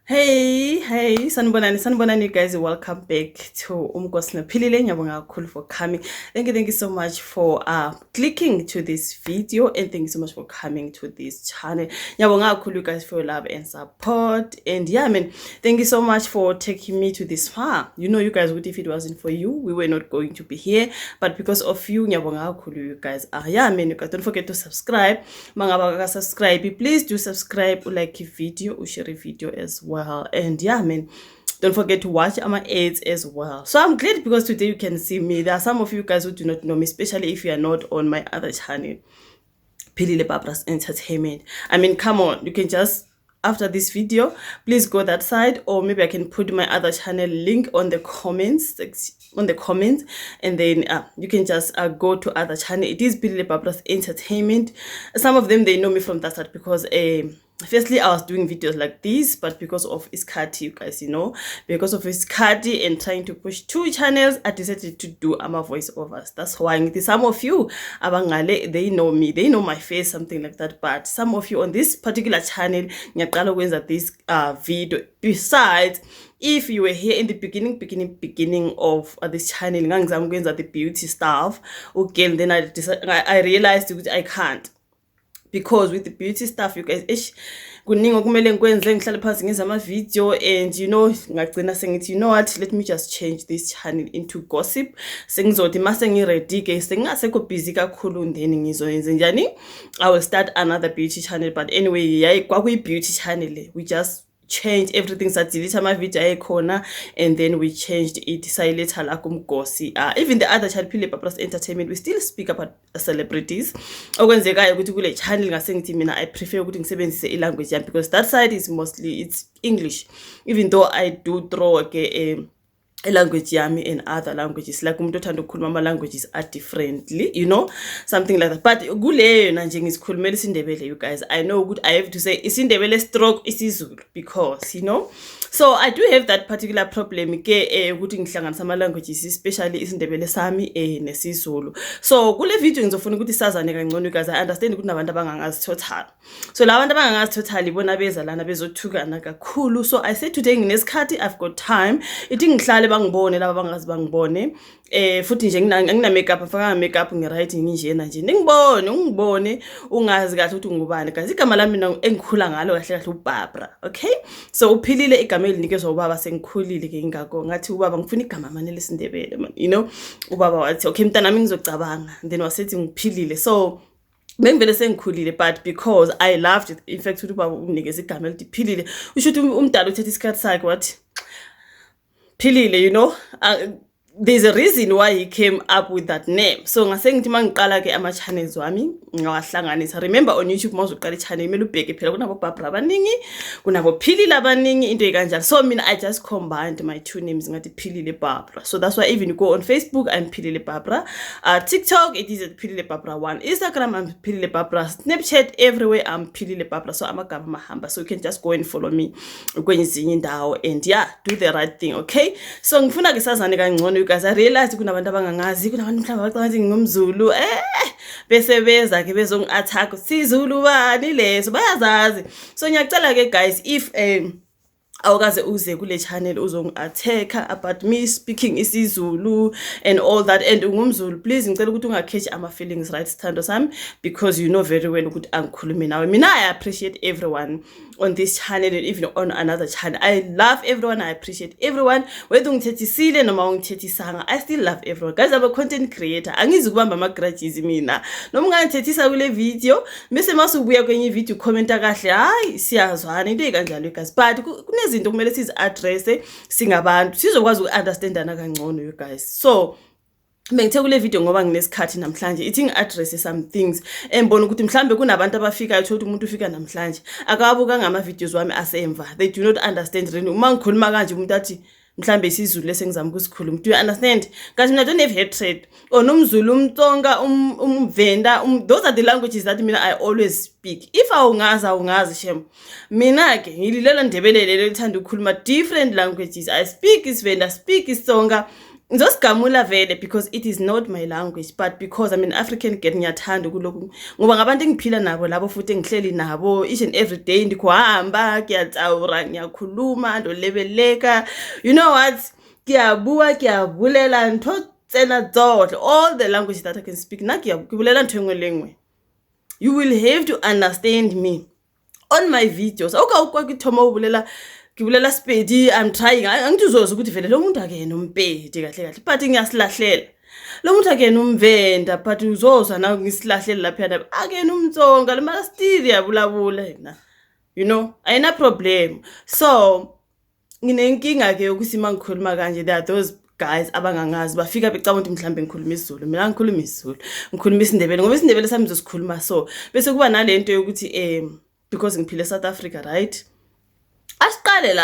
Hey, sanibonani, you guys. Welcome back to Umkosina Pilile. Ngiyabonga kakhulu for coming. Thank you so much for clicking to this video, and thank you so much for coming to this channel. Ngiyabonga kakhulu, you guys, for your love and support. And yeah, man, thank you so much for taking me to this far. You know, you guys, what if it wasn't for you, we were not going to be here. But because of you, ngiyabonga kakhulu, you guys. Yeah, man, you guys, don't forget to subscribe. Mangaba subscribe, please do subscribe, like a video, share a video as well. And yeah, man, don't forget to watch my ads as well. So I'm glad because today you can see me. There are some of you guys who do not know me, especially if you are not on my other channel, Pilile Babra's Entertainment. I mean, come on, you can just, after this video, please go that side, or maybe I can put my other channel link on the comments, and then you can just go to other channel. It is Pilile Babra's Entertainment. Some of them, they know me from that side because firstly, I was doing videos like this, but because of iskati, you guys, because of iskati and trying to push 2 channels, I decided to do my voiceovers. That's why some of you, abangale, they know me, they know my face, something like that. But some of you on this particular channel, this video. Besides, if you were here in the beginning of this channel, I'm going to the beauty stuff. Okay, and then I realized I can't. Because with the beauty stuff, you guys, kuningi okumele ngikwenze, ngihlale phansi ngenza ama video, and ngagcina sengithi what, let me just change this channel into gossip. Sengizothi mase ngiready ke sengasekho busy kakhulu, then ngizoyenza njani, I will start another beauty channel. But anyway, kwakuyi beauty channel, we just change everything, delete my video corner, and then we changed it sayiletha la kumgosi. Even the other channel, Pilile Babra's Entertainment, we still speak about celebrities. Okwenzekayo ukuthi kule channel ngasengithi mina I prefer ukuthi ngisebenzise ilanguage yami, because that side is mostly it's English, even though I do throw a language yami and other languages, like umuntu othanda ukukhuluma ama languages are differently, something like that. But kuleyo na nje ngisikhulumela isiNdebele, you guys, I know good, I have to say isiNdebele stroke isiZulu, because so I do have that particular problem ke ukuthi ngihlanganisa ama languages, especially isiNdebele sami nesiZulu. So kule video ngizofuna ukuthi sazane kangcono, you guys. I understand ukuthi nabantu abangangazi total, so labantu abangangazi total ibona beza lana bezothukana kakhulu. So I said today nginesikhathi, I've got time, ithi ngihlale bangibone laba bangazi bangibone, futhi nje ngina makeup, afaka makeup ngiright nginjena nje ungibone ungazi kahle ukuthi ngubani, guys. Igama lami engikhula ngalo kahle kahle uBarbara. Okay, so uPhilile igama elinikezwe ubaba sengikhulile ke, ingakho ngathi ubaba ngifuna igama manje lesiNdebele man, ubaba wathi okay mntana nami ngizocabanga, then wasethi ngiphilile. So bengivele sengikhulile, but because I loved it, in fact ukuthi ubaba unikeze igama elithi Philile, usho ukuthi umdala uthethe isikhathi sakhe wathi Philile, there's a reason why he came up with that name. So ngase ngithi mangiqala ke ama channels wami ngawahlanganisa. Remember on YouTube mawuzoqala i-channel kumele ubheke phela kunabo Barbara abaningi, kunabo Philile abaningi, into ekanjalo. So mina I just combined my 2 names ngathi Philile Barbara. So that's why even you go on Facebook, I'm Philile Barbara. TikTok, it is at Philile Barbara 1. Instagram, I'm Philile Barbara. Snapchat, everywhere I'm Philile Barbara. So amagama mahamba. So you can just go and follow me kwenye indawo, and yeah, do the right thing. Okay, so ngifuna ke sazane kangcono, guys. I realized kunabantu abangangazi, kunabantu mhlawumbe bacabanga ngingumZulu, bese beza ke bezongi-attack, siZulu bani leso, bayazazi. So ngiyacela ke guys, if awukaze uze kule channel uzongi-attack about me speaking isiZulu and all that, and ungumZulu, please ngicela ukuthi ungakheshi ama feelings, right, sithando sami, because you know very well ukuthi angikhulumi nawe. Mina I appreciate everyone on this channel and even on another channel. I love everyone, I appreciate everyone, whether ngithethisile noma ungithethisanga, I still love everyone. Guys, I'm a content creator, angizi kubamba ama grudges mina. Noma ungangithethisa kule video bese masubuya kwenye video commenta kahle, hayi siyazwana, into ekanjalo guys. But kunezinto kumele sizi-address singabantu sizokwazi uku-understandana kangcono, you guys. So bengithe kule video ngoba nginesikhathi namhlanje, ithi ngi-address some things embona ukuthi mhlambe kunabantu abafika ukuthi umuntu ufika namhlanje akabuka ngama videos wami asemva, they do not understand really. Uma ngikhuluma kanje umuntu athi mhlambe isiZulu lesengizama ukusikhuluma, do you understand? Guys, mina don't have hatred on umZulu, umTsonga, umVenda, those are the languages that mina I always speak. If awungazi shem, mina ke ngililela Ndebele lelo lithanda ukukhuluma different languages. I speak isiVenda, speak isiTsonga, ngizosigamula vele because it is not my language, but because I'm an African girl ngiyathanda kulokhu ngoba ngabantu engiphila nabo labo futhi engihleli nabo each and every day ndikuhamba ngiyatsawura ngiyakhuluma ndolebeleka, you know what, kiyabuwa kiyabulela ntho tsena tsohle, all the language that I can speak na kiyabulela ntho engwe lengwe. You will have to understand me on my videos. Okay, ukwa kithoma ubulela kibulela Sepedi, I'm trying. Angithuzoza ukuthi vele lo muntu akena umpedi kahle kahle, but ngiyasilahlela. Lo muntu akena umvenda, but uzozwa na ngisilahlela lapha akena umtsonga, le mara still yabulabula yena. You know, ayina problem. So nginenkinga ke ukuthi mangikhuluma kanje, there are those guys abangangazi bafika becabanga ukuthi mhlambe ngikhuluma isiZulu, mina ngikhuluma isiZulu, ngikhuluma isiNdebele ngoba isiNdebele sami ngizosikhuluma. So bese kuba nalento yokuthi because ngiphile eSouth Africa, right? Asiqale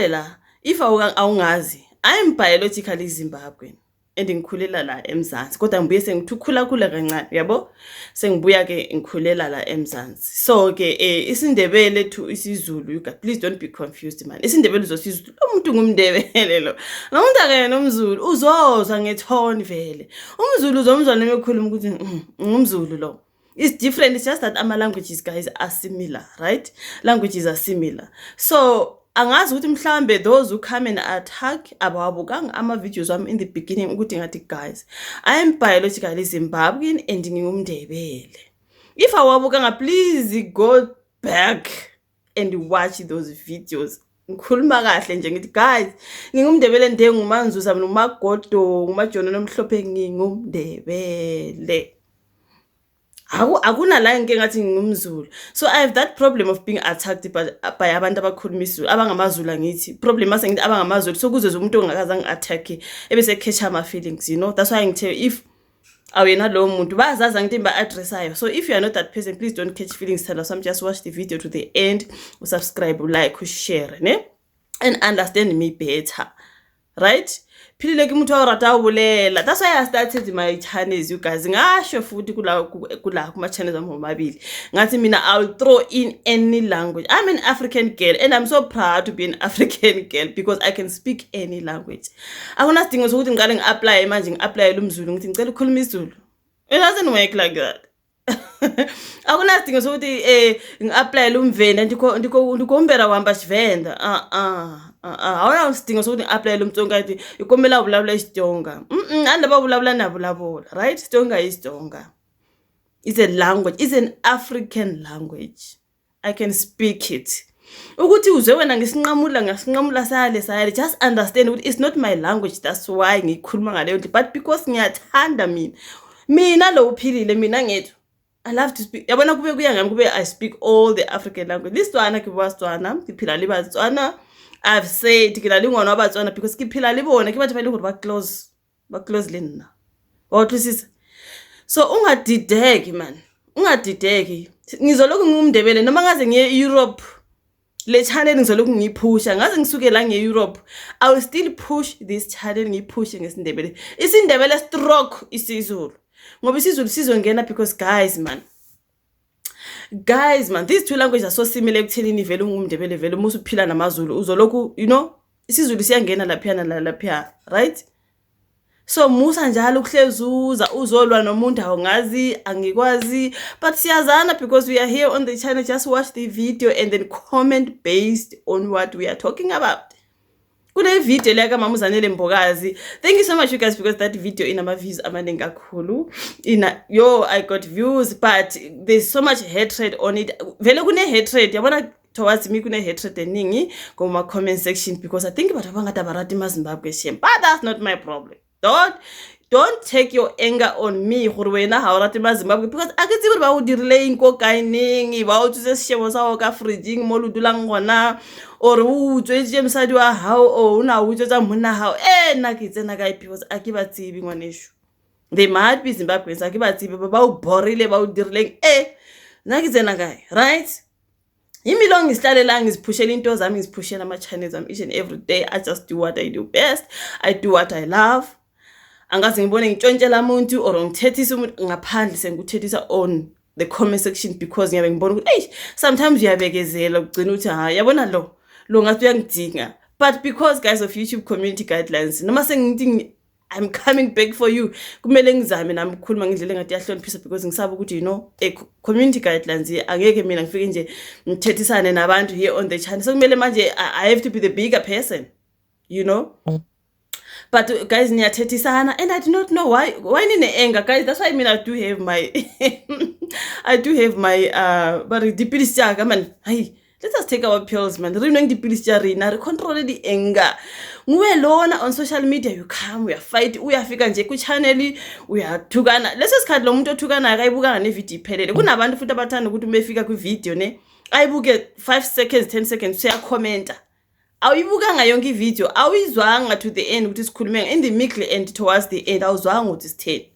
la if awungazi, I am biologically Zimbabwean and ngikhulela la eMzansi, kodwa ngibuye sengithukhula kancane, yabo, sengibuya ke ngikhulela la eMzansi. So ke isiNdebele to isiZulu, you guys please don't be confused man. IsiNdebele uzosizulu umuntu ngumNdebele lo, nomuntu akena umZulu uzozwa ngethoni vele. UmZulu uzomzwa noma ekhuluma ukuthi ngumZulu lo. It's different. It's just that our languages, guys, are similar, right? Languages are similar. So, angazi ukuthi mhlambe those who come and attack abawabukanga ama videos wami in the beginning ukuthi ngathi guys, I am biologically Zimbabwean and ngingumNdebele. If awabukanga, please go back and watch those videos. Ngikhuluma kahle nje ngithi guys, ngingumNdebele ndengumanzuza nomagodo, ngumajona nomhlophe ngingumNdebele. Akuna la ngeke ngathi ngumZulu. So I have that problem of being attacked by abantu abakhuluma isiZulu abangamazulu ngithi. Problem mase ngithi abangamazulu so kuze umuntu ongakaza ngiattack ebese catch ama feelings, you know. That's why ngithe if awena lo muntu bazaza ngithi ba addressayo. So if you are not that person, please don't catch feelings, tell us. Just watch the video to the end, subscribe, like, share, ne? And understand me better. Right? Philile ke muthu wa rata ubulela. That's why I started my channels, you guys. Ngasho futhi kula kuma channels amabili. Ngathi mina I'll throw in any language. I'm an African girl and I'm so proud to be an African girl because I can speak any language. Akuna sidingo sokuthi ngiqale ngi-apply manje ngi-apply lumZulu ngithi ngicela ukukhuluma isiZulu. It doesn't work like that. Akuna sidingo sokuthi ngi-apply lumvenda ndikombera kwamba Xivenda. Awona sidingo sokuthi ngi-apply lumtsonga ngithi ikomela ubulabula isiTsonga. Andaba ubulabula nabo, right? IsiTsonga isiTsonga. It's a language, it's an African language. I can speak it. Ukuthi uzwe wena ngisinqamula sale, just understand ukuthi it's not my language, that's why ngikhuluma ngaleyo nto, but because ngiyathanda mina lo uphilile mina ngethu I love to speak. Yabona kube kuya ngami kube I speak all the African language. Lisitswana ke baSitswana, ngiphila le baSitswana. I've said ke le ngwana wa baSitswana because ke phila le bona ke batho ba ile gore ba close le nna. Wa utlwisisa? So ungadideki man. Ungadideki. Ngizoloku ngumNdebele noma ngaze ngiye Europe. Le channel ngizoloku ngiyiphusha. Ngaze ngisuke la nge-Europe. I will still push this channel ngiyiphushe ngesindebele. IsiNdebele stroke isiZulu. Ngoba isiZulu sizongena because guys man, these two languages are so similar ekuthelini vele ungumNdebele vele musu phila namaZulu uzoloku, you know, isiZulu siyangena lapha, right? So musa njalo ukuhlezuza uzolwa nomuntu awungazi angikwazi, but siyazana because we are here on the channel. Just watch the video and then comment based on what we are talking about. Kule video like mama uZanele Mbokazi. Thank you so much you guys because that video inama views amaningi kakhulu. I got views but there's so much hatred on it. Vele kune hatred yabona towards me, kune hatred eningi kuma comment section because I think batho bangata barati maZimbabwe shem. But that's not my problem. Don't take your anger on me gore wena ha o rate maZimbabwe because a ke tsebe ba o dirile inko kaining ba o tsetse seshebo sa o ka fridging mo ludulang gona or o tswetse msadi wa hao o una o tswetsa monna hao nna ke tsena kae because a ke ba tsibi ngwanesho. They might be Zimbabweans a ke ba tsibi ba o borile ba o dirileng nna ke tsena kae, right? Imilo ngihlalela ngiziphushela into zami ngiziphushela ama channels am each and every day. I just do what I do best. I do what I love. Angazi ngibone ngitshontshela umuntu or ngithethisa umuntu ngaphandle sengikuthethisa on the comment section because ngiyabe ngibona ukuthi sometimes uyabekezela ugcina uthi yabona lo ngathi uyangidinga But because guys of YouTube community guidelines, noma sengithi I'm coming back for you, kumele ngizame nami ukukhuluma ngendlela engathi yahloniphisa because ngisaba ukuthi community guidelines angeke mina ngifike nje ngithethisane nabantu here on the channel. So kumele manje I have to be the bigger person, But guys, niyathethisana, and I do not know why nine anger, guys. That's why I mean I do have my but dipilisi man. Hey, let us take our pills, man. Renewing dipilisi na control the anger. Nguwe lona on social media, you come, we are fighting, we are fika nje ku channel, we are thukana. Let's just lo muntu othukana akayibuka ne video iphelele. Kunabantu futhi abathanda ukuthi umefika ku video ne ayibuke 5 seconds 10 seconds uya commenta. Awuyibukanga yonke video, awuyizwanga to the end ukuthi sikhulume in the middle and towards the end awuzwanga ukuthi sitheni.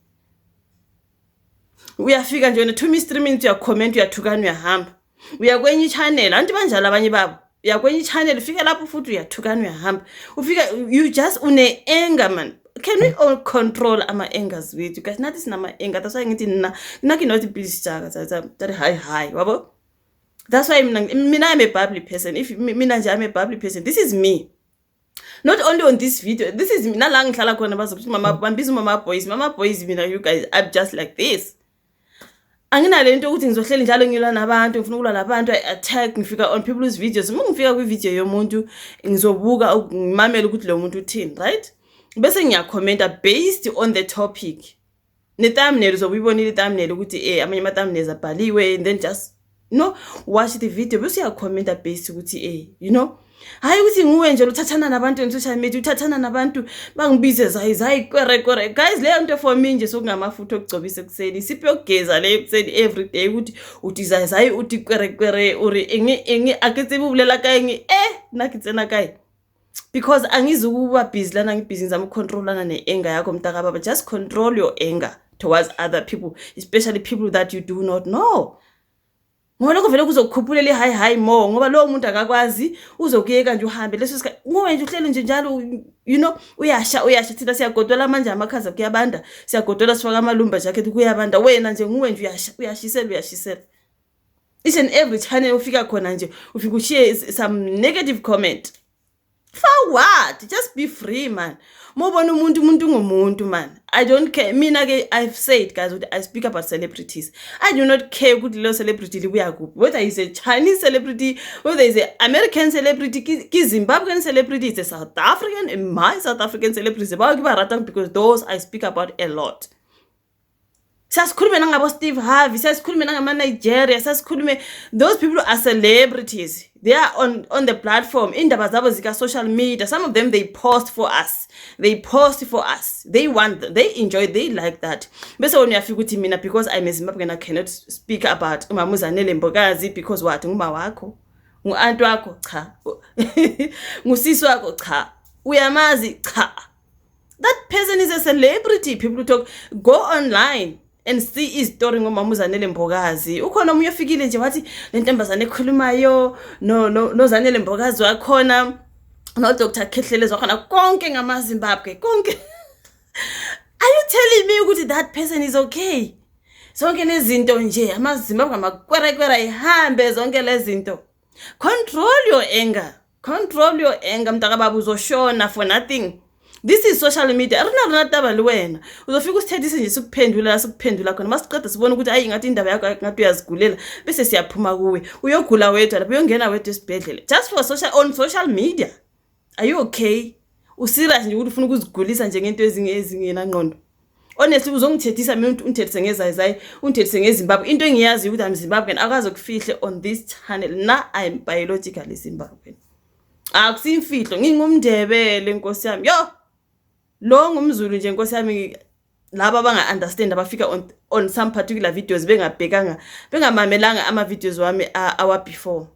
Uyafika nje ne 2 3 minutes uya comment uyathukana uyahamba. Uya kwenye channel anti banjalo abanye babo. Uya kwenye channel ufika lapho futhi uyathukana uyahamba. Ufika you just une anger man. Can we all control ama angers wethu? Guys, nathi sinama anger. That's why ngithi naki not please jaka that high wabo. That's why I'm a bubbly person. If I'm a bubbly person, this is me. Not only on this video, this is me. Nalang khala khona bazokuthi mama boys mina you guys I'm just like this. Anginale into ukuthi ngizohleli njalo ngilwa nabantu, ngifuna ukulwa nabantu, attack, ngifika on people's videos. Uma ngifika kwi video yomuntu ngizobuka ngimamela ukuthi lo muntu uthini, right? Bese ngiyakhomenta based on the topic. Ne thumbnail uzobuyibonile thumbnail ukuthi amanye ama thumbnails abhaliwe, and then just watch the video bese uyakhomenta based ukuthi hayi ukuthi nguwe nje uthathana nabantu on social media, uthathana nabantu bangibize zayi kwere guys. Leyo nto for me nje sokungamafutha okugcobisa ekseni siphe yogeza le ekseni every day ukuthi uthi zayi uthi kwere uri engi aketsebu bulela kae nakitsena kae, because angizukuba busy lana ngibusy ngizama ucontrolana ne-anger yakho mntaka baba. Just control your anger towards other people, especially people that you do not know. Ngoba lokho vele kuzokukhuphulele high more ngoba lo muntu akakwazi uzokuyeka nje uhambe leso sikhathi ngowe nje uhlele nje njalo uyasha thina siyagodola manje amakhaza kuyabanda, siyagodola sifaka amalumba jacket kuyabanda, wena nje nguwe nje uyashisela each and every channel ufika khona nje ufika ushare some negative comment. For what? Just be free man. Mobona umuntu ngumuntu man. I don't care. Mina ke I've said guys, I speak about celebrities. I do not care ukuthi lo celebrity libuya kuphi. Whether he's a Chinese celebrity, whether he's an American celebrity, ki Zimbabwean celebrity, it's a South African, and my South African celebrities. Because those I speak about a lot. Sasikhulume nangabo Steve Harvey, sasikhulume nangama Nigeria, sasikhulume, those people are celebrities. They are on the platform, indaba zabo zika social media. Some of them they post for us. They enjoy, they like that. Bese wona uyafika ukuthi mina because I'm a Zimbabwean I cannot speak about uMama uZanele Mbokazi because what nguma wakho, ngu-aunt wakho cha, ngusisi wakho cha, uyamazi cha. That person is a celebrity. People talk, go online and see his story ngomama uZanele Mbokazi. Ukhona omunye ofikile nje wathi le ntombazane ekhulumayo no Zanele Mbokazi wakhona no Dr. Khehlelezi wakhona konke ngamaZimbabwe konke. Are you telling me ukuthi that person is okay? Zonke lezinto nje amaZimbabwe ngamakwere ihambe zonke lezinto. Control your anger mntaka baba uzoshona for nothing. This is social media. Arina taba lwena. Uzofika usithethise nje sikuphendula khona. Masiqeda sibona ukuthi ayi ngathi indaba yakho ngathi uyazigulela bese siyaphuma kuwe. Uyogula wedwa lapho uyongena wedwa esibhedlela. Just for on social media. Are you okay? Usirious nje ukuthi ufuna ukuzigulisa nje ngento ezingena ngqondo. Honestly uzongithethisa mina unithethise ngezayizayi, unithethise ngeZimbabwe. Into engiyazi ukuthi I'm Zimbabwean akaze ukufihle on this channel. I'm biologically Zimbabwean. Akusimfihlo ngingumndebele Nkosi yami. Yo lo ngumZulu nje Nkosi yami, laba abanga understand abafika on some particular videos bengamamelanga ama videos wami hour before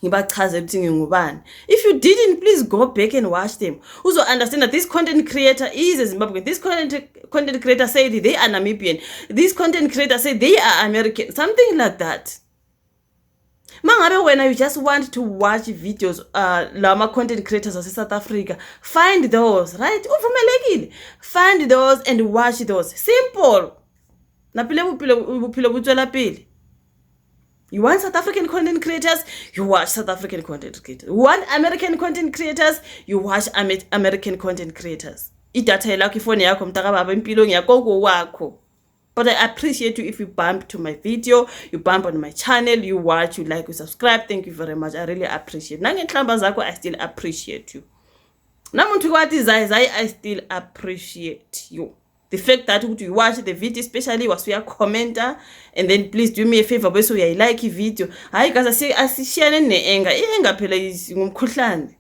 ngibachaze ukuthi ngingubani. If you didn't, please go back and watch them. Uzo understand that this content creator is a Zimbabwean. This content creator said they are Namibian. This content creator said they are American. Something like that. Mangabe when you just want to watch videos lama content creators of South Africa, find those, right? Uvumelekile. Find those and watch those. Simple. Na pile buphilo butswela pele. You want South African content creators? You watch South African content creators. You want American content creators? You watch American content creators. Idatha lakho ifone yakho mntakababa impilo ngiyakoko wakho. But I appreciate you if you bump to my video, you bump on my channel, you watch, you like, you subscribe. Thank you very much. I really appreciate. Nangenhlamba zakho, I still appreciate you. Namuntu kwathi zai, I still appreciate you. The fact that you watch the video, especially was we are commenter, and then please do me a favor, bese uyayilike video. Hayi guys, asishiyane neenga. Ienga phela ngumkhuhlane.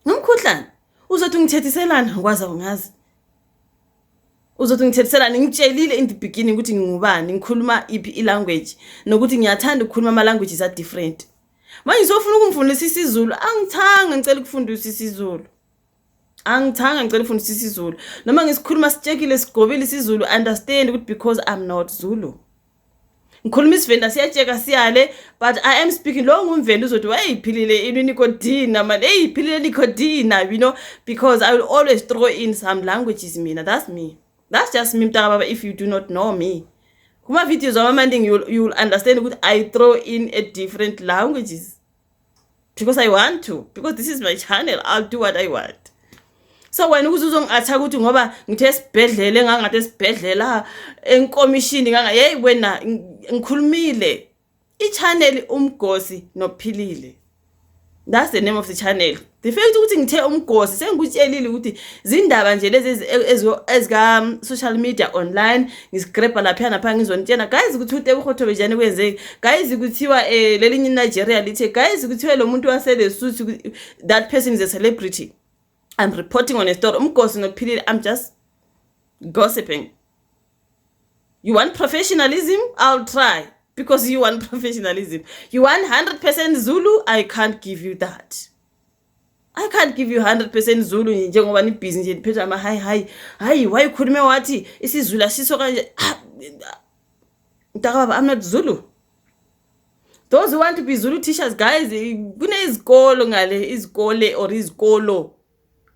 Ngumkhuhlane. Uzothi ngithethiselana ngikwaza ungazi. Uzothi ngithethiselana ngitshelile in the beginning ukuthi ngingubani, ngikhuluma iphi language, nokuthi ngiyathanda ukukhuluma ama languages are different. Manje sofuna ukungifundisa isiZulu, angithanga ngicela ukufundisa isiZulu. Angithanga ngicela ukufundisa isiZulu. Noma ngisikhuluma sitshekile sigobile isiZulu, understand ukuthi because I'm not Zulu. Ngikhuluma isivenda siyatsheka siyale, but I am speaking lo ngumvenda uzothi wayiphilile Nicodina man, philile Nicodina, you know, because I will always throw in some languages mina. That's me. That's just me mntakababa if you do not know me. Kuma videos amanding you'll understand ukuthi I throw in a different languages. Because I want to. Because this is my channel. I'll do what I want. So when uzongathaka ukuthi ngoba ngithe sibhedlele ngangathi sibhedlela enkomishini nganga hey wena ngikhulumile ichannel umgosi nophilile. That's the name of the channel. The fact ukuthi ngithe umgosi sengikutshelile ukuthi zindaba nje lezi ezika social media online ngiscrape lapha napha ngizonitshela guys ukuthi uTebogo bejani kwenzeke guys ukuthiwa lelinye Nigeria lithe guys ukuthiwa lo muntu wasele Lesotho that person is a celebrity. I'm reporting on a story. Umgosi nophilile, I'm just gossiping. You want professionalism? I'll try. Because you want professionalism. You want 100% Zulu? I can't give you that. I can't give you 100% Zulu njengoba ni busy nje niphethe ama hi why ukhulume wathi isiZulu asiso kanje. Mntakababa, I'm not Zulu. Those who want to be Zulu teachers guys, kunezikolo ngale izikole or izikolo.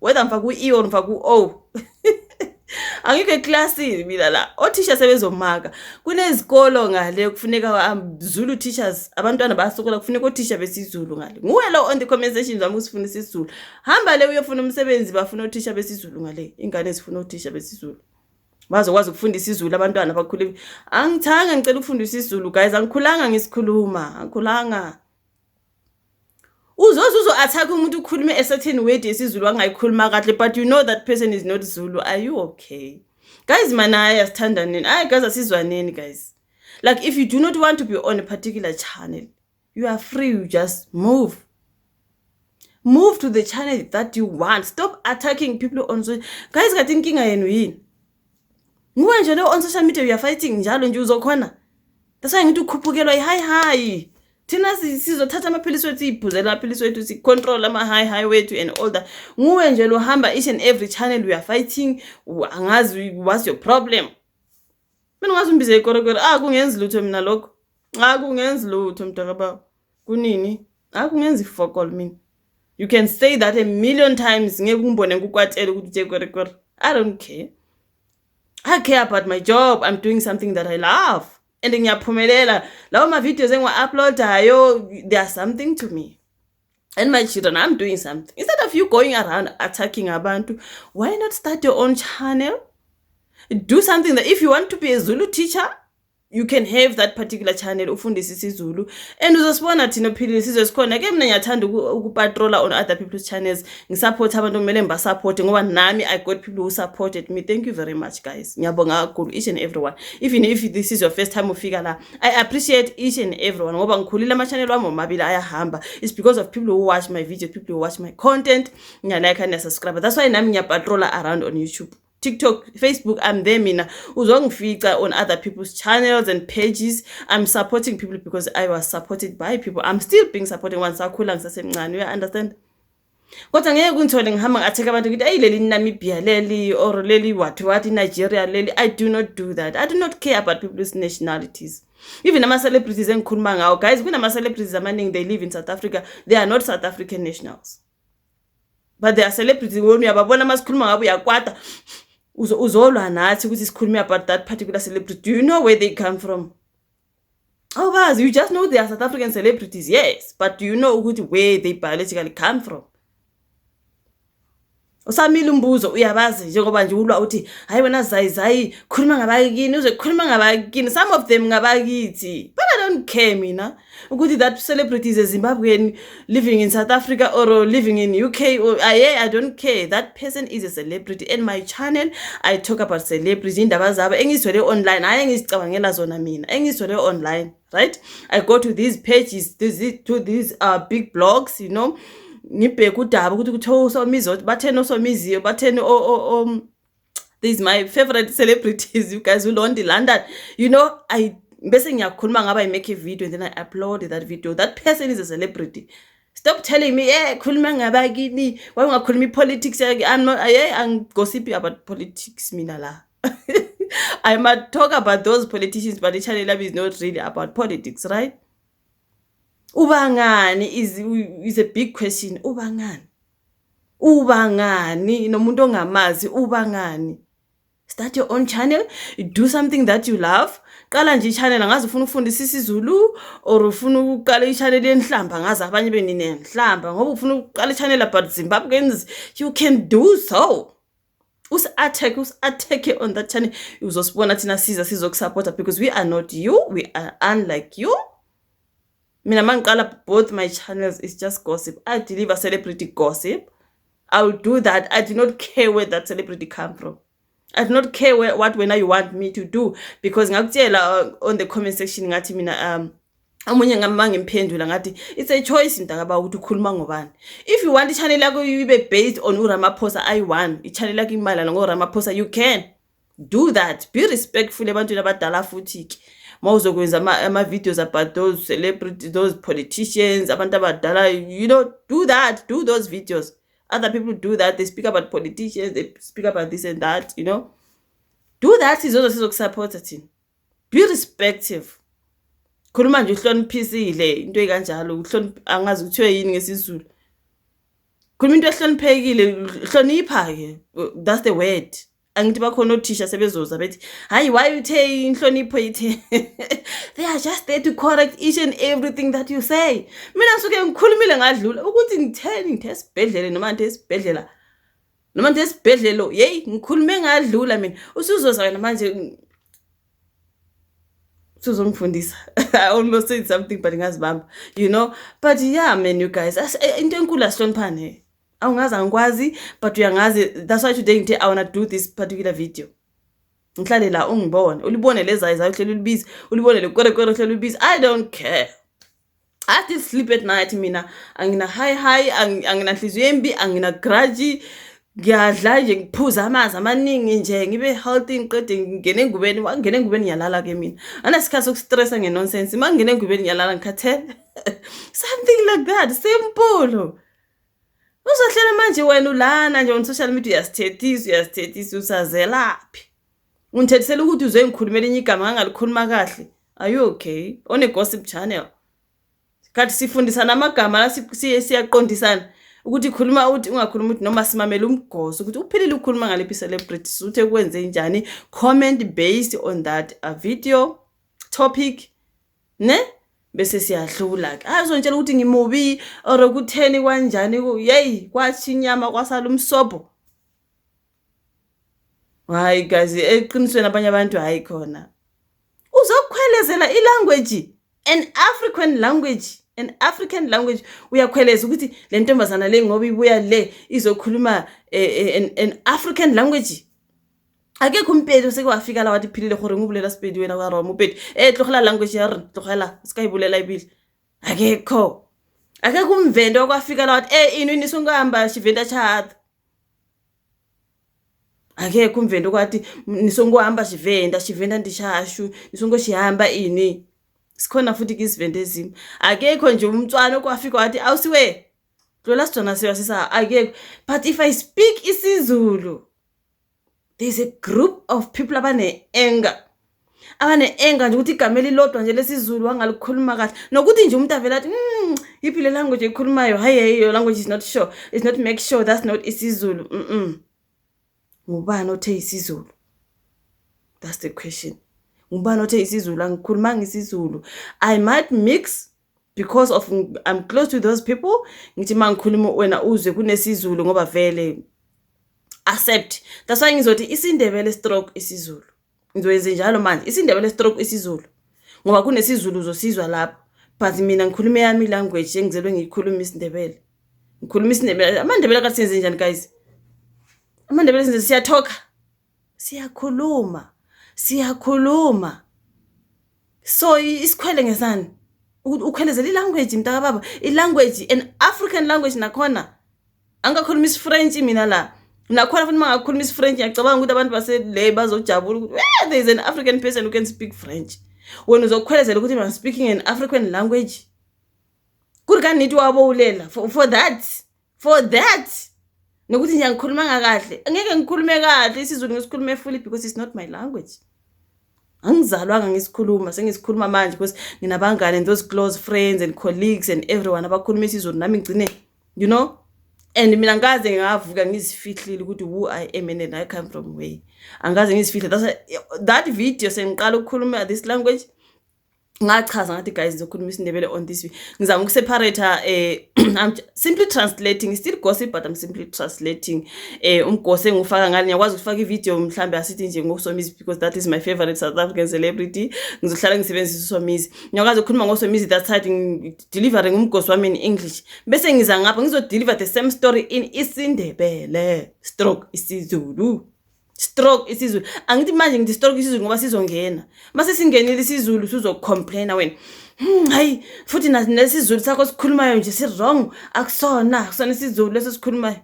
Whether mfaka u-E or mfaka u-O. Angike eclassini mina la. Othisha sebezomaka. Kunezikolo ngale kufuneka Zulu teachers, abantwana basokola kufuneka othisha besiZulu ngale. Nguwe lo on the comment section zami usifundisa isiZulu. Hamba le uyofuna umsebenzi bafuna othisha besiZulu ngale. Ingane zifuna othisha besiZulu. Bazokwazi ukufundisa isiZulu abantwana bakhule. Angithanga ngicela ukufundisa isiZulu guys, angikhulanga ngisikhuluma. Angikhulanga. Uzo attack umuntu ukhulume a certain word yesiZulu angayikhuluma kahle, but you know that person is not Zulu. Are you okay? Guys, manaya sithandaneni. Guys asizwaneni guys. Like if you do not want to be on a particular channel, you are free, you just move. Move to the channel that you want. Stop attacking people on social. Guys, ngathi inkinga yenu yini? Nguwe nje lo on social media you are fighting njalo nje uzokhona. That's why ngithi ukhuphukelwa hi. Thina sizothatha amaphilisi wethu iphuzela amaphilisi wethu si control ama high wethu and all that. Nguwe nje lo hamba each and every channel we are fighting. Angazi what's your problem? Mina ngazi umbize ikorokoro. Kungenzi lutho mina lokho. Kungenzi lutho mntakababa. Kunini? Kungenzi fuck all mina. You can say that a million times ngeke umbone ngikukwatshela ukuthi ikorokoro. I don't care. I care about my job. I'm doing something that I love. And ngiyaphumelela lawo ma videos engwa-uploadayo, they are something to me and my children. I'm doing something. Instead of you going around attacking abantu, why not start your own channel? Do something that if you want to be a Zulu teacher, you can have that particular channel ufundisa isiZulu and uzosibona thina philile sizosikhona ke mina ngiyathanda ukupatrola on other people's channels ngisupport abantu kumele ngibasupport ngoba nami I got people who supported me. Thank you very much guys, ngiyabonga kakhulu each and everyone. Even if this is your first time ufika la, I appreciate each and everyone ngoba ngikhulile ama channel wami omabili ayahamba. It's because of people who watch my videos, people who watch my content, ngiyalike and subscribe. That's why nami ngiyapatrola around on YouTube, TikTok, Facebook. I'm there mina. Uzongifica on other people's channels and pages. I'm supporting people because I was supported by people. I'm still being supported once akhula ngisasemncane. You understand? Kodwa ngeke ngithole ngihamba ngatheka abantu ukuthi leli Namibia leli or leli what Nigeria leli. I do not do that. I do not care about people's nationalities. Even ama celebrities engikhuluma ngawo guys, kunama celebrities amaningi they live in South Africa. They are not South African nationals. But they are celebrities when uyababona masikhuluma ngabo uyakwata. Uzolwa nathi ukuthi sikhulume about that particular celebrity. Do you know where they come from? Oh, Baz, you just know they are South African celebrities, yes. But do you know where they biologically come from? Usamile umbuzo uyabazi njengoba nje ulwa uthi hayi wena zayi khuluma ngabakini uzokhuluma ngabakini, some of them ngabakithi, but I don't care mina ukuthi that celebrity is a Zimbabwean living in South Africa or living in UK or I don't care. That person is a celebrity. And my channel I talk about celebrity, indaba zabo engizwele online, hayi engizicabangela zona mina, engizwele online, right? I go to these pages, to these big blogs, you know, ngibheka udaba ukuthi kuthiwa uSomizi batheni uSomiziyo batheni these my favorite celebrities, you guys, uLondi London, you know. I bese ngiyakhuluma ngaba I make a video and then I upload that video. That person is a celebrity. Stop telling me khuluma ngabakini, why ungakhulumi politics. I'm not I'm gossiping about politics mina la. I might talk about those politicians, but the channel is not really about politics, right? Ubangani is a big question. Ubangani nomuntu ongamazi, ubangani. Start your own channel, do something that you love. Qala nje channel, angazi ufuna ukufundisa isiZulu or ufuna uqala ichannel yenhlamba, angazi abanye benini enhlamba, ngoba ufuna uqala ichannel about Zimbabweans, you can do so. Usattack on that channel, uzosibona thina sizokusupporta because we are not you, we are unlike you. Mina mangiqala both my channels is just gossip. I deliver celebrity gossip. I will do that. I do not care where that celebrity come from. I do not care what when you want me to do, because ngakutshela on the comment section ngathi mina amunye ngimangemphendula ngathi it's a choice mntaka ukuthi ukhuluma ngobani. If you want ichannel yakho ibe based on uRamaphosa I1, ichannel yakho imalana ngoRamaphosa, you can do that. Be respectful ebantwini abadala futhi ke. Mawuzokwenza ama videos about those celebrities, those politicians, abantu abadala, you know, do that, do those videos. Other people do that, they speak about politicians, they speak about this and that, you know. Do that, sizokusupport thina. Be respectful. Khuluma nje uhloniphisile, into ekanjalo, uhlonipha, angazi kuthiwe yini ngesizulu. Khuluma into ehloniphekile, hlonipha ke. That's the word. Angithi bakhona othisha sebezoza bethi hayi why you say inhlonipho yithi. They are just there to correct each and everything that you say. Mina suke ngikhulumile ngadlula ukuthi ngitheni esibhedlela noma esibhedlela hey ngikhulume ngadlula mina. Usuzoza wena manje usuzongifundisa. I almost said something but ngazibamba, you know. But yeah man, you guys, into enkulu asihloniphane. Awungazi angikwazi but uyangazi, that's why today ngithi I want to do this particular video. Ngihlale la ungibone, ulibone leza izayo hlelo libizi, ulibone lekwerekwere hlelo libizi. I don't care. I still sleep at night mina. Angina high, angina nhliziyo embi, angina grudge. Ngiyadla nje ngiphuza amanzi amaningi nje ngibe healthy, ngiqede ngene engubeni, wangena engubeni ngiyalala ke mina. Anasikhathi sokustressa ngenonsense, mangena engubeni ngiyalala ngikhathele. Something like that, simple. Uzohlela manje wena ulana nje on social media uyasithethisa usazelaphi. Ungithethisela ukuthi uze ngikhulumela enye igama ngangalikhuluma kahle. Are you okay? On a gossip channel. Kathi sifundisana amagama la siyaqondisana ukuthi khuluma uthi ungakhuluma uthi noma simamela umgoso ukuthi uphilile ukukhuluma ngalephi celebrity uthe kwenze njani. Comment based on that video topic, ne? Bese siyadlula ke. Azontshela ukuthi ngimubi or ukutheni kanjani, hey kwathi inyama kwasala umsobo. Hayi guys, eqinisweni abanye abantu hayi khona. Uzokhwelezela ilanguage, an African language uyakhweleza ukuthi le ntombazana le ngoba ibuya le izokhuluma an African language. Akekho umpedi osekwafika la wathi philile gore ngubulela sipedi wena kwa Roma upedi tlogela language ya re tlogela sikayibulela ibili. Akekho umvende okwafika la wathi inu nisongahamba xivenda chatha. Akekho umvende okwathi nisongohamba xivenda ndixashu nisongoxihamba ini. Sikhona futhi kisivende ezimo. Akekho nje umntwana okwafika wathi awusiwe tlola sijona siyasisa akekho. But if I speak isiZulu, there's a group of people abane anger nje ukuthi igama elilodwa nje lesizulu wangalikhuluma kahle, nokuthi nje umuntu avela athi yiphi le language ekhulumayo, hayi your language is not sure, it's not make sure, that's not isiZulu. Ngubani othe isiZulu? That's the question. ngubani othe isiZulu angikhuluma ngisizulu. I might mix because of I'm close to those people. Ngithi mangikhuluma wena uzwe kunesizulu ngoba vele accept. That's why ngizothi isindebele stroke isiZulu. Ngizoyenza njalo manje isindebele stroke isiZulu. Ngoba kunesizulu uzosizwa lapho. But mina ngikhuluma yami language engizelwe ngikhuluma isindebele. Ngikhuluma isindebele. AmaNdebele kathi senze njani guys? AmaNdebele senze siyathoka. Siyakhuluma. So isikhwele ngesani. Ukhwelezela ilanguage mntaka baba. Ilanguage an African language nakhona. Angakhuluma isiFrench mina la. Nakhona futhi mangakhuluma isiFrench ngiyacabanga ukuthi abantu base bazojabula ukuthi there is an African person who can speak French. When uzokhwelezela ukuthi I'm speaking an African language. Kuri kaniti wabo ulela for that. Nokuthi ngiyakhuluma ngakahle. Angeke ngikhulume kahle isiZulu ngisikhulume fully because it's not my language. Angizalwanga ngisikhuluma sengisikhuluma manje because nginabangane and those close friends and colleagues and everyone abakhuluma isiZulu nami ngigcine and mina ngaze ngavuka ngizifihlile ukuthi who I am and I come from where. Angaze ngizifihle that video sengiqala ukukhuluma this language ngachaza ngathi guys ngizokhuluma isindebele on this week. Ngizama ukuseparate I'm simply translating, still gossip but I'm simply translating umgose engufaka ngale ngiyakwazi ukufaka ivideo mhlambe asithi nje ngoSomizi because that is my favorite South African celebrity. Ngizohlala ngisebenzisa uSomizi. Ngiyakwazi ukukhuluma ngoSomizi that side delivering umgose wami in English. Bese ngiza ngapha ngizodeliver the same story in isindebele stroke isiZulu. Stroke isiZulu. Angithi manje ngithi stroke isiZulu ngoba sizongena. Mase singenile isiZulu sizocomplaina wena. Hayi futhi nesizulu sakho sikhulumayo nje si wrong. Akusona isiZulu lesisikhulumayo.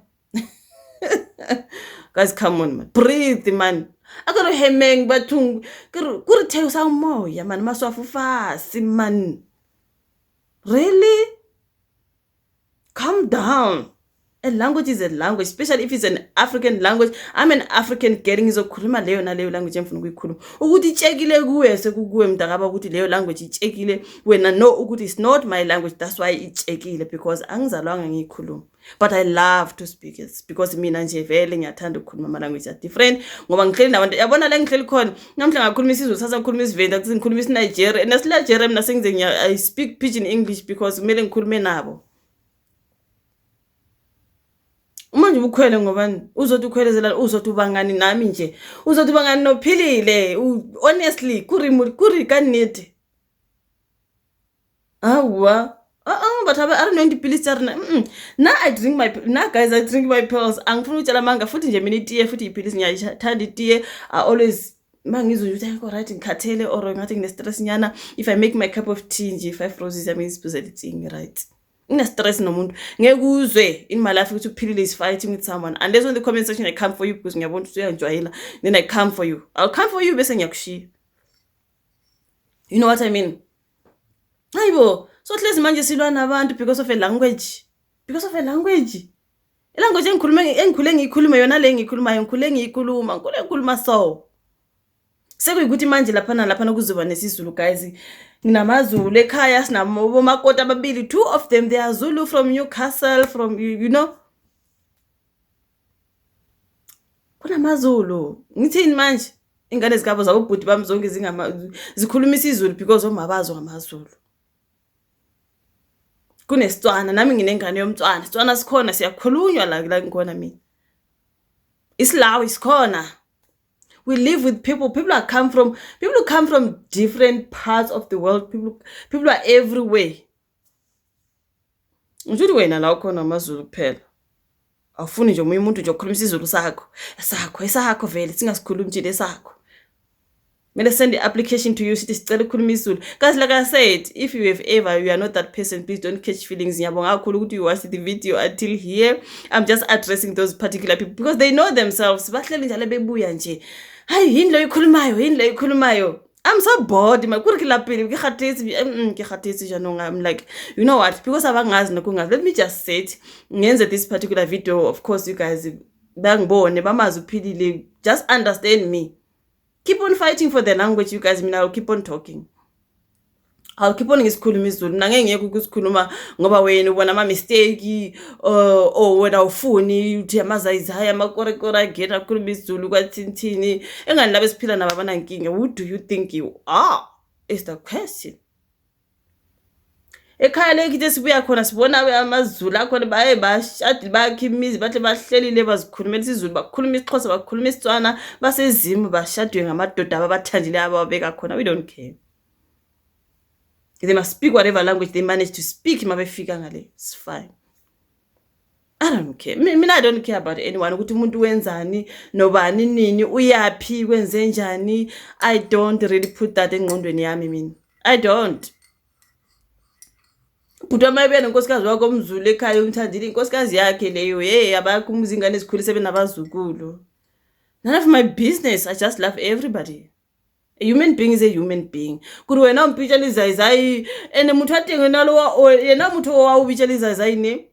Guys come on man. Breathe man. Akaro hemeng bathung kuri theo sa moya man maswafu fasi man. Really? Calm down. A language is a language, especially if it's an African language. I'm an African getting izokhuluma leyo na leyo language emfuna ukuyikhuluma. Ukuthi itshekile kuwe sekukuwe mntaka ukuthi leyo language itshekile wena no ukuthi it's not my language, that's why itshekile because angizalwanga ngiyikhuluma. But I love to speak it because mina nje vele ngiyathanda ukukhuluma ama language different ngoba ngihleli nabantu yabona la ngihleli khona namhla ngakhuluma isiZulu sasa ngikhuluma isiVenda ngikhuluma isiNigeria nesiNigeria mina sengize I speak pidgin English because kumele ngikhulume nabo. Manje ubukhwele ngobani uzothi ukhwelezela uzothi ubangani nami nje uzothi ubangani nophilile honestly kuri kaneti awa but I don't know ndipilisi na I drink my pills angifuna utshela manga futhi nje mina itiye futhi ipilisi ngiyathanda itiye I always mangizwe ukuthi ayikho right ngikhathele or ngathi ngine stress nyana if I make my cup of tea nje 5 roses I mean it's right. Ina stress nomuntu ngeke uzwe in my life ukuthi uphilile is fighting with someone unless when the comment section I come for you because ngiyabona ukuthi uyanjwayela then I come for you. I'll come for you bese ngiyakushiya. You know what I mean? Hayibo so hlezi manje silwa nabantu because of a language. Ilanguage engikhule ngiyikhuluma yona le ngiyikhulumayo ngikhuluma so sekuyikuthi manje lapha kuzoba nesizulu guys. NginamaZulu ekhaya sinabo makoti ababili, 2 of them they are Zulu from Newcastle from you know. KunamaZulu. Ngithini manje? Ingane zikabo zabobhuti bami zonke zikhuluma isiZulu because omabazo ngamaZulu. KuneSitswana nami nginengane yomtswana. Sitswana sikhona siyakhulunywa la ngikhona mina. Isilawi sikhona. We live with people who come from different parts of the world. People are everywhere. Ngithi wena la ukhona amaZulu kuphela. Awufuni nje umuntu nje okhuluma isiZulu sakho vele singasikhulumi nje lesakho. Mele send the application to you sithi sicela ukukhuluma isiZulu. Guys like I said, if you are not that person, please don't catch feelings. Ngiyabonga kakhulu ukuthi you watched the video until here. I'm just addressing those particular people because they know themselves. Bahleli njalo bebuya nje. Hayi yini lo ikhulumayo. I'm so bored kuri kilapili ngikhathesi janonga. I'm like, you know what, because abangazi nokungazi, let me just say it ngenze this particular video. Of course you guys bangibone bamazi uphilile, just understand me. Keep on fighting for the language you guys. I'll keep on talking. I'll keep on ngisikhuluma isiZulu. Mina ngeke ngiyeke ukusikhuluma ngoba wena ubona ama mistake wena ufuni uthi amazayizaya amakorekore agena akhuluma isiZulu kwathini engani labe siphila nabo abanankinga. Who do you think you are is the question. Ekhaya lekithi sibuya khona sibona amaZulu akhona baye bashadi bakhe imizi bahle bahlelile bazikhulumela isiZulu bakhuluma isiXhosa bakhuluma isiTswana basezimu bashadwe ngamadoda ababathandile ababeka khona. We don't care. They must speak whatever language they manage to speak. Mabefika ngale, it's fine. I don't care. I don't care about anyone. Ukuthi umuntu wenzani nobani nini uyapi kwenze njani. I don't really put that engqondweni yami mina. I don't. Butwa mayibena unkosikazi wakho umZulu ekhaya umthandile inkosikazi yakhe leyo. Hey abakho umzingane esikhulise benabazukulu. None of my business. I just love everybody. A human being is a human being. Kuri wena umpitshela izayizai ene muthu atenge nalo yena muthu owawubitshela izayizai ne.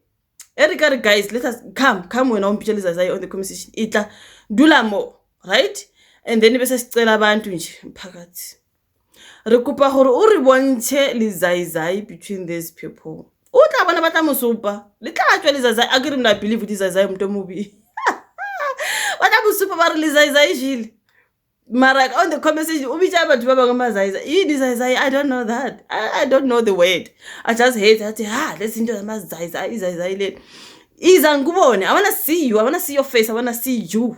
Erikari guys, let us come wena umpitshela izayizai on the conversation. Itla dulamo, right? And then bese sicela abantu nje phakathi. Rekupa gore o re bontshe lizayizai between these people. Utla bona batla mosupa. Le tla tswa lizayizai akere mna believe izayizai umuntu omubi. Batla mosupa ba re lizayizai jile. Mara on the conversation, I don't know that. I don't know the word. I just hate that. Listen to the I wanna see you. I wanna see your face. I wanna see you.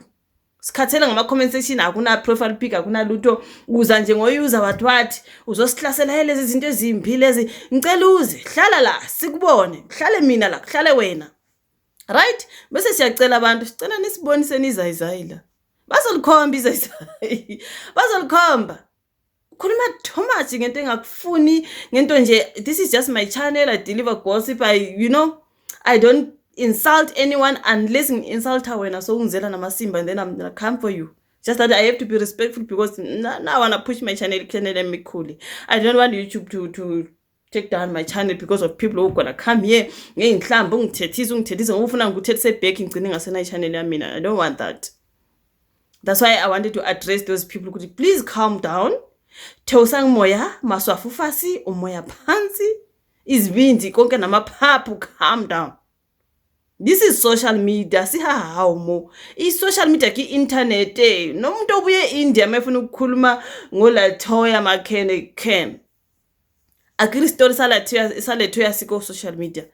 Sikhathela ngama comment section akuna profile pic akuna lutho uza nje ngoyuza wathi uzosihlasela lezi zinto ezimbi lezi ngicela uze hlala la sikubone hlale mina la hlale wena, right? Bese siyacela abantu sicela nisiboniseni izayizayila bazolikhomba izayizai bazolikhomba khuluma too much ngento engakufuni ngento nje. This is just my channel. I deliver gossip. I don't insult anyone unless insult her when I so ngizela namasimba, and then I'm gonna come for you. Just that I have to be respectful because now I wanna push my channel and make cool. I don't want YouTube to take down my channel because of people who gonna come here ngeyinhlamba ungithethisa ufuna ngikuthethise back ngicine ngasena channel yami. I don't want that. That's why I wanted to address those people. Could you please calm down? Theosang moya maswafu fasi umoya phansi izibindi konke namaphaphu. Calm down. This is social media. Sihahawu mo. I-social media ki-internet. Nomuntu obuye India mefuna ukukhuluma ngoLatoya Makhene Ken. Akiri story salethoya siko social media.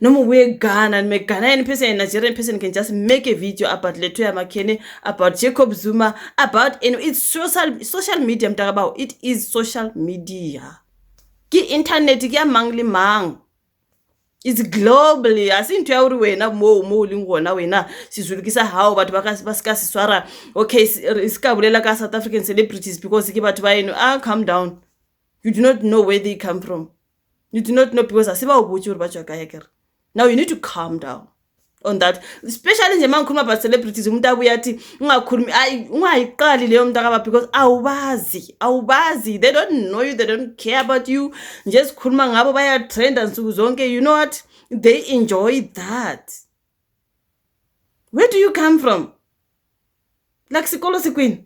Noma ubuye Ghana, Ghanaian person and Nigerian person can just make a video about Latoya Makhene, about Jacob Zuma, about it's social media. About it is social media. Ki-internet ki mangli mang. It's globally. Asinto ya uri wena mo lingona wena sizulukisa how batho basika siswara okay isikabulela ka South African celebrities because ke batho ba eno. Calm down. You do not know where they come from. You do not know because asiba ubutshi uri batswa kae kere. Now you need to calm down on that. Especially nje mangikhuluma about celebrities umuntu abuya athi ungakhulumi ungayiqali leyo mntu akaba because awubazi. They don't know you, they don't care about you. Nje sikhuluma ngabo baya trend nsuku zonke. You know what? They enjoy that. Where do you come from? Like sikolo sikwini.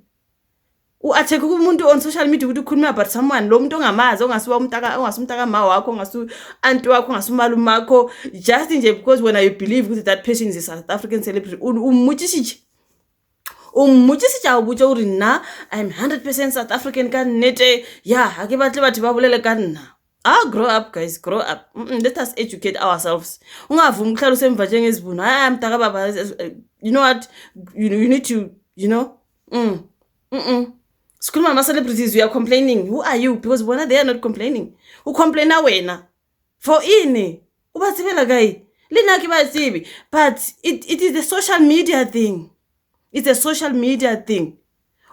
Uatheka umuntu on social media ukuthi ukhuluma about someone lo muntu ongamazi ongasuba umntaka ma wakho ongasu anti wakho ngasumalume wakho just nje because when you believe ukuthi that person is a South African celebrity umutshishije ubutshe uri na I'm 100% South African ka nete ake batle batho ba bolele ka nna. Grow up guys, grow up. Let us educate ourselves. Ungavumi ukuhlala usemva njengezibunu mntaka baba. You know what, you need to School mama celebrities, we are complaining. Who are you? Because bona they are not complaining. Who complain wena? For ini. Ubatsibela guy. Lina ki batsibi. But it is the social media thing. It's a social media thing.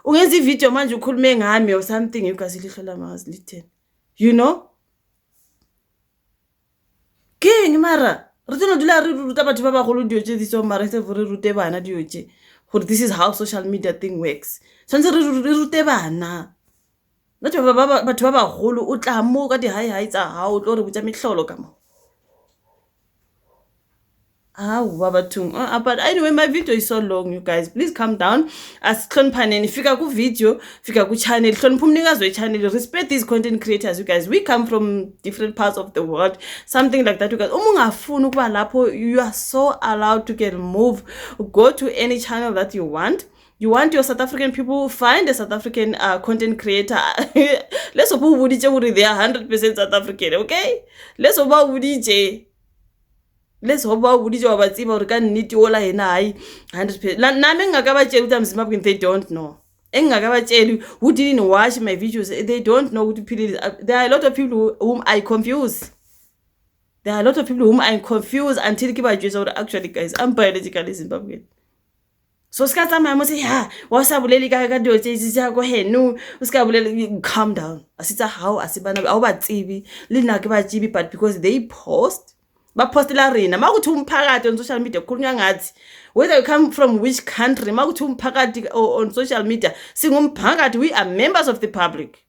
Ungenza video manje ukhulume ngami or something ugazi lihlola mazi litheni. You know? King mara. Rutino dula ruta batho ba bagolo dio tse di so mara se vore rute bana dio tse. This is how social media thing works. Sonse re rute bana. Batho ba bagolo o tla mo ka di high tsa hao tlo re botsa mehlolo ka mo. But anyway, my video is so long, you guys. Please calm down. Asihloniphaneni, fika ku video, fika ku channel, hlonipha umnikazi we channel, respect these content creators, you guys. We come from different parts of the world, something like that, you guys. Uma ungafuni ukuba lapho, you are so allowed to get removed. Go to any channel that you want. You want your South African people, find a South African content creator. Let's hope they are 100% South African, okay? Let's hope let's hope ukuthi wabatsiba uri ka nnete ola yena hayi 100%. Nami ngingakabatshela ukuthi amZimbabwean, they don't know. Engingakabatsheli who didn't watch my videos, they don't know ukuthi Philile. There are a lot of people whom I confuse. Until ke ba jwetsa uri actually guys, I'm biologically Zimbabwean. So ska tsamaya mo se ya wa sa bolele ka dio tse tsa go heno o ska bolele, calm down. Asitsa how asibana a ba tsibi le nna ke ba tsibi, but because they post bapostela rena makuthi umphakathi on social media kukhulunywa ngathi, whether you come from which country, makuthi umphakathi on social media singumphakathi, we are members of the public.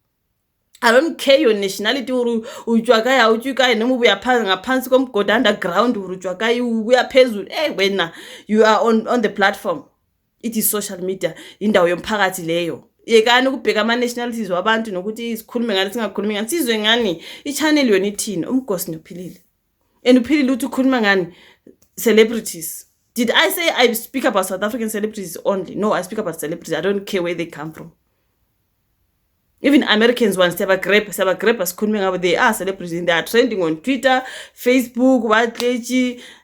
I don't care your nationality, ujwa kaya ujuka noma ubuya ngaphansi komgoda underground, ujwa kaya ubuya phezulu, wena you are on the platform. It is social media, indawo yomphakathi leyo. Yekani ukubheka ama nationalities wabantu nokuthi isikhulume ngani singakhulumi ngani, sizwe ngani i-channel yona ithini, uMgosi noPhilile. And uPhilile uthi ukhuluma ngani celebrities. Did I say I speak about South African celebrities only? No, I speak about celebrities. I don't care where they come from. Even Americans ones, they are celebrities. They are trending on Twitter, Facebook,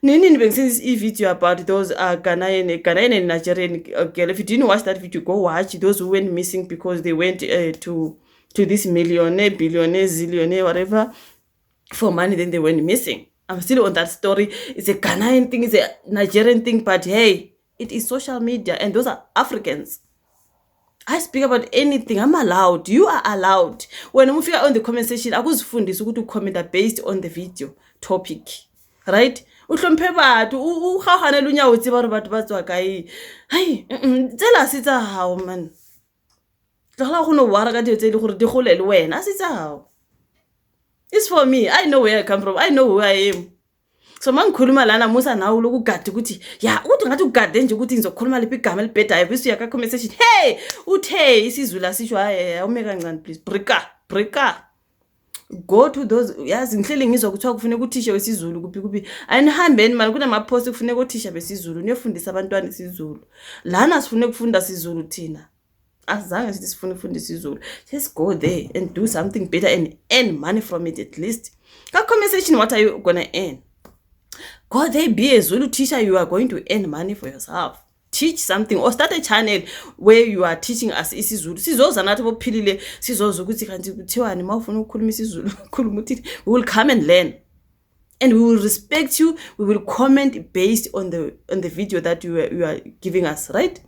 Nini this video about those Ghanaian and Nigerian girl. If you didn't watch that video, go watch those who went missing because they went to this millionaire, billionaire, zillionaire, whatever, for money, then they went missing. I'm still on that story. It's a Ghanaian thing, it's a Nigerian thing, but hey, it is social media and those are Africans. I speak about anything. I'm allowed. You are allowed. When we figure on the comment section, I was fundis to comment based on the video topic. Right? Uhlompe batho u gagana lunya o tseba re batho ba tswa kae. Hai, tsela sitsa how man. Tla go no wara ka dio tse di gore di gole le wena sitsa how. It's for me. I know where I come from. I know who I am. So mangikhuluma lana musa nawo lokugada ukuthi ya uthi ngathi ugade nje ukuthi ngizokhuluma lephi igama elibhedayo bese uyaka conversation, hey uthe isizulu asisho awume kancane please breaker go to those yazi ngihlele ngizwa ukuthi kufuneka uthisha wesizulu kuphi ayinihambeni manje kunama post kufuneka uthisha besizulu niyofundisa abantwana isizulu lana sifune kufunda isizulu thina azange sithi sifune ukufunda isizulu. Just go there and do something better and earn money from it at least. Ka conversation, what are you gonna earn? Go there, be a Zulu teacher, you are going to earn money for yourself. Teach something or start a channel where you are teaching us isiZulu. Sizoza nathi bophilile sizoza ukuthi kanti kuthiwani mawufuna ukukhuluma isiZulu khuluma uthi. We will come and learn. And we will respect you. We will comment based on the video that you are giving us, right?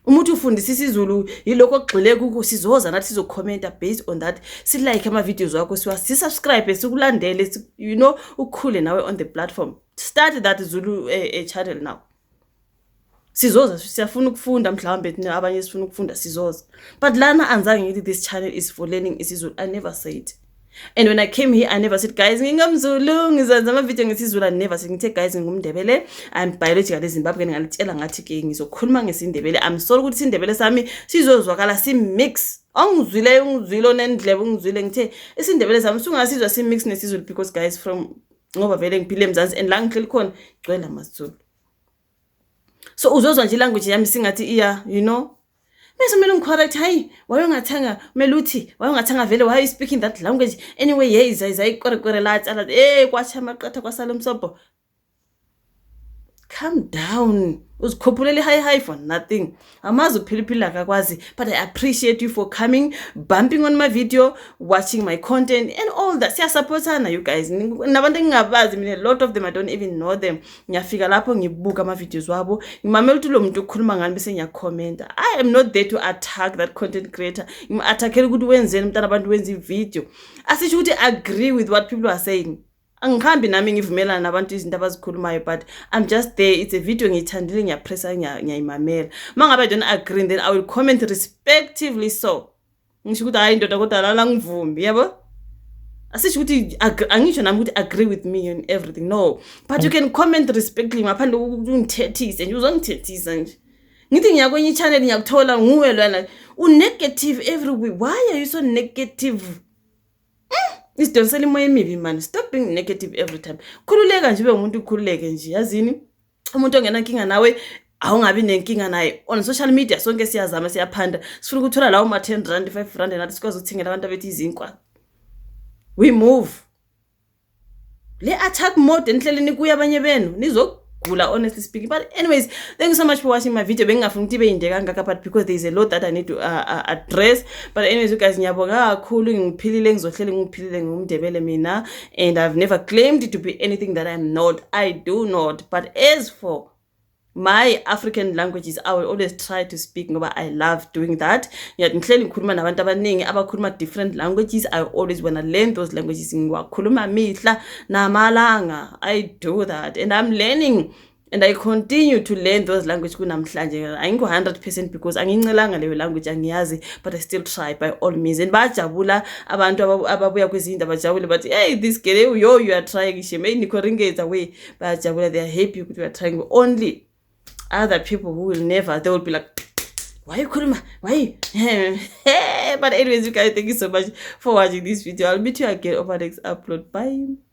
Umuntu ufundisa isiZulu yiloko ogxile kuko sizoza nathi sizokhomenta based on that. Si like ama videos wakho si subscribe sikulandele, you know, ukhule nawe on the platform. Start that Zulu channel now. Sizoza siyafuna ukufunda mhlawumbe abanye sifuna ukufunda sizoza. But lana anzange ngithi this channel is for learning isiZulu. I never said. And when I came here, I never said, guys, ngingamZulu, ngizenza ama video ngesiZulu. I never said, ngithe guys ngumNdebele. I'm biologically Zimbabwean, ngalitshela ngathi ke ngizokhuluma ngesindebele. I'm sorry ukuthi isindebele sami sizozwakala si mix. Ongizwile onendlebe ungizwile ngithe isindebele sami sungasizwa si mix nesiZulu because guys from ngoba vele ngiphile eMzansi and la ngihleli khona gcwele amaZulu. So uzozwa nje language yami singathi iya, you know. Bese kumele ngicorrect, hayi wayongathanga meluthi wayongathanga vele why you speaking that language anyway. Hey zayikorrekore la tsala kwacha maqatha kwasala umsobho. Calm down. Uzikhophulele high for nothing. Amazi uphiliphila akakwazi, but I appreciate you for coming, bumping on my video, watching my content and all that. Siya supportana you guys. Nabantu engingabazi mina, a lot of them I don't even know them. Ngiyafika lapho ngibuka ama videos wabo. Ngimamela ukuthi lo muntu ukhuluma ngani bese ngiyakhomenta. I am not there to attack that content creator. Ngimattackela ukuthi wenzeni mntana abantu wenza ivideo. Asisho ukuthi agree with what people are saying. Angikhambi nami ngivumelana nabantu izinto abazikhulumayo, but I'm just there. It's a video ngiyithandile ngiyapressa ngiyayimamela. Mangabe I don't agree, then I will comment respectively. So ngisho ukuthi hayi indoda kodwa la ngivumbi, yabo. asisho ukuthi angisho nami ukuthi agree with me on everything, no, but you can comment respectfully ngaphandle ungithethise nje, uzongithethisa nje. Ngithi ngiyakwenye channel ngiyakuthola nguwe lwana negative everywhere. Why are you so negative? Isidonsela imoya emibi man. Stop being negative every time. Khululeka nje ube umuntu ukhululeke nje, yazini umuntu ongena inkinga nawe awungabi nenkinga naye. On social media sonke siyazama siyaphanda, sifuna ukuthola lawo ma 10 rand 5 rand nathi sikwazi ukuthengela abantu abethi izinkwa. We move. Le attack mode enhleleni kuya abanye benu nizogula, honestly speaking. But anyways, thank you so much for watching my video. Bengingafuna ukuthi ibe inde kangaka, but because there is a lot that I need to address. But anyways, you guys, ngiyabonga kakhulu, ngiphilile, ngizohlele ngiphilile ngumndebele mina, and I've never claimed to be anything that I'm not. I do not. But as for my African languages, I will always try to speak ngoba I love doing that. Ngihleli ngikhuluma nabantu abaningi abakhuluma different languages. I always want to learn those languages. Ngiwakhuluma mihla namalanga. I do that and I'm learning and I continue to learn those languages kunamhlanje. Ayikho 100% because angincelanga leyo language angiyazi, but I still try by all means. And bajabula abantu ababuya kwezinto bajabule, but hey, this girl, yo, you are trying, she made Nikoringate away. Bajabula, they are happy because you are trying. Only other people who will never, they will be like, why you couldn't, why? But anyways, you guys, thank you so much for watching this video. I'll meet you again over next upload. Bye.